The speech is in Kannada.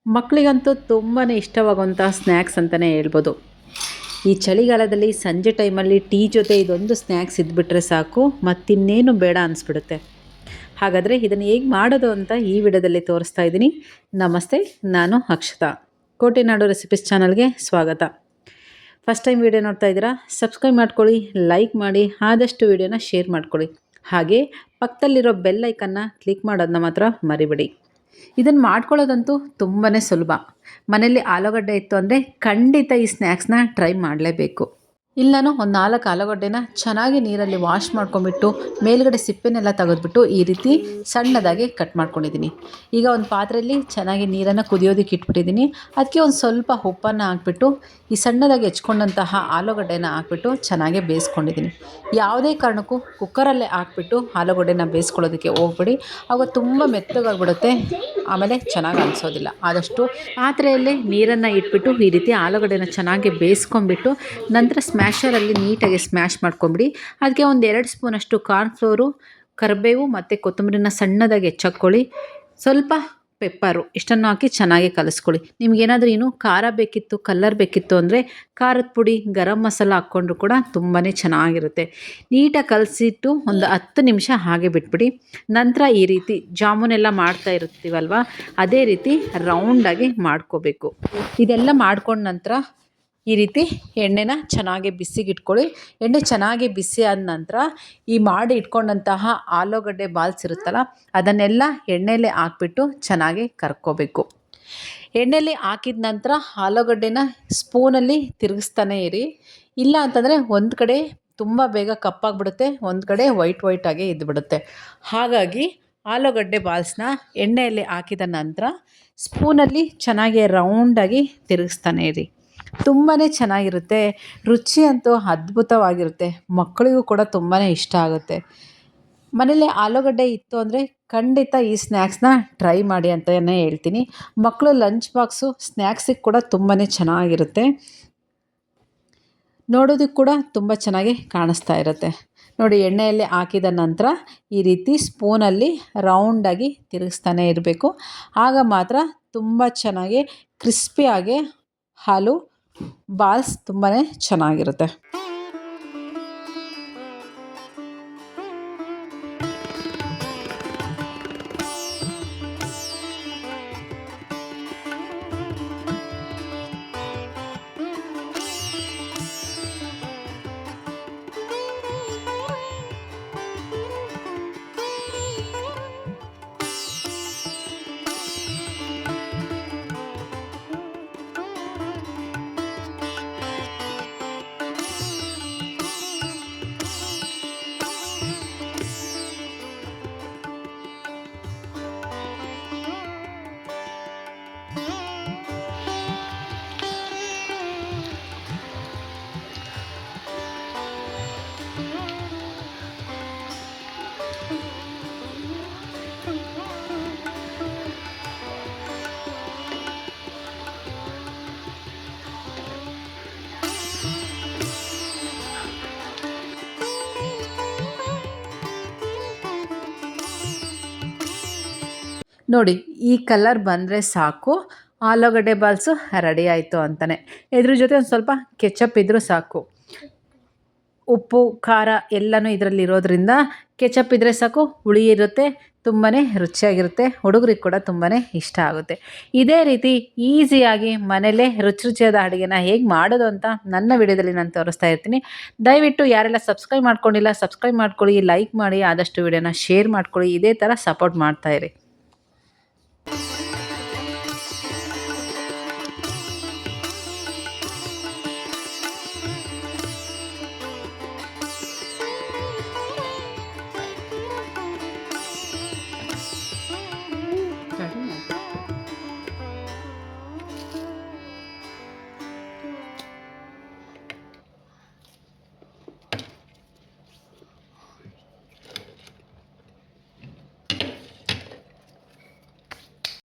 ಮಕ್ಕಳಿಗಂತೂ ತುಂಬಾ ಇಷ್ಟವಾಗುವಂಥ ಸ್ನ್ಯಾಕ್ಸ್ ಅಂತಲೇ ಹೇಳ್ಬೋದು. ಈ ಚಳಿಗಾಲದಲ್ಲಿ ಸಂಜೆ ಟೈಮಲ್ಲಿ ಟೀ ಜೊತೆ ಇದೊಂದು ಸ್ನ್ಯಾಕ್ಸ್ ಇದ್ಬಿಟ್ರೆ ಸಾಕು, ಮತ್ತಿನ್ನೇನು ಬೇಡ ಅನಿಸ್ಬಿಡುತ್ತೆ. ಹಾಗಾದರೆ ಇದನ್ನು ಹೇಗೆ ಮಾಡೋದು ಅಂತ ಈ ವಿಡಿಯೋದಲ್ಲಿ ತೋರಿಸ್ತಾ ಇದ್ದೀನಿ. ನಮಸ್ತೆ, ನಾನು ಅಕ್ಷತಾ. ಕೋಟೆನಾಡು ರೆಸಿಪೀಸ್ ಚಾನಲ್ಗೆ ಸ್ವಾಗತ. ಫಸ್ಟ್ ಟೈಮ್ ವಿಡಿಯೋ ನೋಡ್ತಾ ಇದ್ದೀರಾ? ಸಬ್ಸ್ಕ್ರೈಬ್ ಮಾಡ್ಕೊಳ್ಳಿ, ಲೈಕ್ ಮಾಡಿ, ಆದಷ್ಟು ವಿಡಿಯೋನ ಶೇರ್ ಮಾಡ್ಕೊಳ್ಳಿ. ಹಾಗೆ ಪಕ್ಕದಲ್ಲಿರೋ ಬೆಲ್ ಐಕನ್ನ ಕ್ಲಿಕ್ ಮಾಡೋದನ್ನ ಮಾತ್ರ ಮರಿಬೇಡಿ. ಇದನ್ನು ಮಾಡ್ಕೊಳ್ಳೋದಂತೂ ತುಂಬಾ ಸುಲಭ. ಮನೆಯಲ್ಲಿ ಆಲೂಗಡ್ಡೆ ಇತ್ತು ಅಂದರೆ ಖಂಡಿತ ಈ ಸ್ನ್ಯಾಕ್ಸ್ನ ಟ್ರೈ ಮಾಡಲೇಬೇಕು. ಇಲ್ಲಿ ನಾನು ಒಂದು 4 ಆಲೂಗಡ್ಡೆನ ಚೆನ್ನಾಗಿ ನೀರಲ್ಲಿ ವಾಶ್ ಮಾಡ್ಕೊಂಬಿಟ್ಟು ಮೇಲ್ಗಡೆ ಸಿಪ್ಪೆನೆಲ್ಲ ತೆಗೆದ್ಬಿಟ್ಟು ಈ ರೀತಿ ಸಣ್ಣದಾಗಿ ಕಟ್ ಮಾಡ್ಕೊಂಡಿದ್ದೀನಿ. ಈಗ ಒಂದು ಪಾತ್ರೆಯಲ್ಲಿ ಚೆನ್ನಾಗಿ ನೀರನ್ನು ಕುದಿಯೋದಕ್ಕೆ ಇಟ್ಬಿಟ್ಟಿದ್ದೀನಿ. ಅದಕ್ಕೆ ಒಂದು ಸ್ವಲ್ಪ ಉಪ್ಪನ್ನು ಹಾಕ್ಬಿಟ್ಟು ಈ ಸಣ್ಣದಾಗಿ ಹೆಚ್ಕೊಂಡಂತಹ ಆಲೂಗಡ್ಡೆನ ಹಾಕ್ಬಿಟ್ಟು ಚೆನ್ನಾಗಿ ಬೇಯಿಸ್ಕೊಂಡಿದ್ದೀನಿ. ಯಾವುದೇ ಕಾರಣಕ್ಕೂ ಕುಕ್ಕರಲ್ಲೇ ಹಾಕ್ಬಿಟ್ಟು ಆಲೂಗಡ್ಡೆನ ಬೇಯಿಸ್ಕೊಳ್ಳೋದಕ್ಕೆ ಹೋಗ್ಬಿಡಿ, ಆವಾಗ ತುಂಬ ಮೆತ್ತಗಾಗ್ಬಿಡುತ್ತೆ, ಆಮೇಲೆ ಚೆನ್ನಾಗಿ ಅನಿಸೋದಿಲ್ಲ. ಆದಷ್ಟು ಪಾತ್ರೆಯಲ್ಲೇ ನೀರನ್ನು ಇಟ್ಬಿಟ್ಟು ಈ ರೀತಿ ಆಲೂಗಡ್ಡೆನ ಚೆನ್ನಾಗಿ ಬೇಯಿಸ್ಕೊಂಬಿಟ್ಟು ನಂತರ ಸ್ಮ್ಯಾಶರಲ್ಲಿ ನೀಟಾಗಿ ಸ್ಮ್ಯಾಶ್ ಮಾಡ್ಕೊಂಬಿಡಿ. ಅದಕ್ಕೆ ಒಂದು 2 ಸ್ಪೂನಷ್ಟು ಕಾರ್ನ್ಫ್ಲೋರು, ಕರಿಬೇವು ಮತ್ತು ಕೊತ್ತಂಬರಿನ ಸಣ್ಣದಾಗಿ ಹೆಚ್ಚಾಕ್ಕೊಳ್ಳಿ. ಸ್ವಲ್ಪ ಪೆಪ್ಪರು ಇಷ್ಟನ್ನು ಹಾಕಿ ಚೆನ್ನಾಗಿ ಕಲಿಸ್ಕೊಳ್ಳಿ. ನಿಮಗೇನಾದರೂ ಇನ್ನೂ ಖಾರ ಬೇಕಿತ್ತು, ಕಲ್ಲರ್ ಬೇಕಿತ್ತು ಅಂದರೆ ಖಾರದ ಪುಡಿ, ಗರಂ ಮಸಾಲ ಹಾಕ್ಕೊಂಡ್ರು ಕೂಡ ತುಂಬಾ ಚೆನ್ನಾಗಿರುತ್ತೆ. ನೀಟಾಗಿ ಕಲಸಿಟ್ಟು ಒಂದು 10 ನಿಮಿಷ ಹಾಗೆ ಬಿಟ್ಬಿಡಿ. ನಂತರ ಈ ರೀತಿ ಜಾಮೂನೆಲ್ಲ ಮಾಡ್ತಾ ಇರ್ತೀವಲ್ವ, ಅದೇ ರೀತಿ ರೌಂಡಾಗಿ ಮಾಡ್ಕೋಬೇಕು. ಇದೆಲ್ಲ ಮಾಡ್ಕೊಂಡ ನಂತರ ಈ ರೀತಿ ಎಣ್ಣೆನ ಚೆನ್ನಾಗಿ ಬಿಸಿಗಿಟ್ಕೊಳ್ಳಿ. ಎಣ್ಣೆ ಚೆನ್ನಾಗಿ ಬಿಸಿ ಆದ ನಂತರ ಈ ಮಾಡಿ ಇಟ್ಕೊಂಡಂತಹ ಆಲೂಗಡ್ಡೆ ಬಾಲ್ಸ್ ಇರುತ್ತಲ್ಲ, ಅದನ್ನೆಲ್ಲ ಎಣ್ಣೆಯಲ್ಲಿ ಹಾಕ್ಬಿಟ್ಟು ಚೆನ್ನಾಗಿ ಕರ್ಕೋಬೇಕು. ಎಣ್ಣೆಯಲ್ಲಿ ಹಾಕಿದ ನಂತರ ಆಲೂಗಡ್ಡೆನ ಸ್ಪೂನಲ್ಲಿ ತಿರುಗಿಸ್ತಾನೆ ಇರಿ. ಇಲ್ಲ ಅಂತಂದರೆ ಒಂದು ಕಡೆ ತುಂಬ ಬೇಗ ಕಪ್ಪಾಗಿಬಿಡುತ್ತೆ, ಒಂದು ಕಡೆ ವೈಟ್ ಆಗಿ ಇದ್ದುಬಿಡುತ್ತೆ. ಹಾಗಾಗಿ ಆಲೂಗಡ್ಡೆ ಬಾಲ್ಸ್ನ ಎಣ್ಣೆಯಲ್ಲಿ ಹಾಕಿದ ನಂತರ ಸ್ಪೂನಲ್ಲಿ ಚೆನ್ನಾಗಿ ರೌಂಡಾಗಿ ತಿರುಗಿಸ್ತಾನೆ ಇರಿ. ತುಂಬಾ ಚೆನ್ನಾಗಿರುತ್ತೆ. ರುಚಿ ಅಂತೂ ಅದ್ಭುತವಾಗಿರುತ್ತೆ. ಮಕ್ಕಳಿಗೂ ಕೂಡ ತುಂಬಾ ಇಷ್ಟ ಆಗುತ್ತೆ. ಮನೇಲಿ ಆಲೂಗಡ್ಡೆ ಇತ್ತು ಅಂದರೆ ಖಂಡಿತ ಈ ಸ್ನ್ಯಾಕ್ಸ್ನ ಟ್ರೈ ಮಾಡಿ ಅಂತಲೇ ಹೇಳ್ತೀನಿ. ಮಕ್ಕಳು ಲಂಚ್ ಬಾಕ್ಸು ಸ್ನ್ಯಾಕ್ಸಿಗೆ ಕೂಡ ತುಂಬಾ ಚೆನ್ನಾಗಿರುತ್ತೆ. ನೋಡೋದಕ್ಕೆ ಕೂಡ ತುಂಬ ಚೆನ್ನಾಗಿ ಕಾಣಿಸ್ತಾ ಇರುತ್ತೆ. ನೋಡಿ, ಎಣ್ಣೆಯಲ್ಲಿ ಹಾಕಿದ ನಂತರ ಈ ರೀತಿ ಸ್ಪೂನಲ್ಲಿ ರೌಂಡಾಗಿ ತಿರುಗಿಸ್ತಾನೆ ಇರಬೇಕು. ಆಗ ಮಾತ್ರ ತುಂಬ ಚೆನ್ನಾಗಿ ಕ್ರಿಸ್ಪಿಯಾಗಿ ಹಾಲು ಬಾಲ್ಸ್ ತುಂಬಾ ಚೆನ್ನಾಗಿರುತ್ತೆ. ನೋಡಿ, ಈ ಕಲರ್ ಬಂದರೆ ಸಾಕು, ಆಲೂಗಡ್ಡೆ ಬಾಲ್ಸು ರೆಡಿ ಆಯಿತು ಅಂತಲೇ. ಇದ್ರ ಜೊತೆ ಒಂದು ಸ್ವಲ್ಪ ಕೆಚಪ್ ಇದ್ದರೂ ಸಾಕು. ಉಪ್ಪು ಖಾರ ಎಲ್ಲನೂ ಇದರಲ್ಲಿ ಇರೋದ್ರಿಂದ ಕೆಚಪ್ ಇದ್ದರೆ ಸಾಕು, ಹುಳಿ ಇರುತ್ತೆ, ತುಂಬಾ ರುಚಿಯಾಗಿರುತ್ತೆ. ಹುಡುಗರಿಗೆ ಕೂಡ ತುಂಬಾ ಇಷ್ಟ ಆಗುತ್ತೆ. ಇದೇ ರೀತಿ ಈಸಿಯಾಗಿ ಮನೇಲೇ ರುಚಿಯಾದ ಅಡುಗೆನ ಹೇಗೆ ಮಾಡೋದು ಅಂತ ನನ್ನ ವಿಡಿಯೋದಲ್ಲಿ ನಾನು ತೋರಿಸ್ತಾ ಇರ್ತೀನಿ. ದಯವಿಟ್ಟು ಯಾರೆಲ್ಲ ಸಬ್ಸ್ಕ್ರೈಬ್ ಮಾಡ್ಕೊಂಡಿಲ್ಲ, ಸಬ್ಸ್ಕ್ರೈಬ್ ಮಾಡ್ಕೊಳ್ಳಿ, ಲೈಕ್ ಮಾಡಿ, ಆದಷ್ಟು ವಿಡಿಯೋನ ಶೇರ್ ಮಾಡ್ಕೊಳ್ಳಿ. ಇದೇ ಥರ ಸಪೋರ್ಟ್ ಮಾಡ್ತಾಯಿರಿ.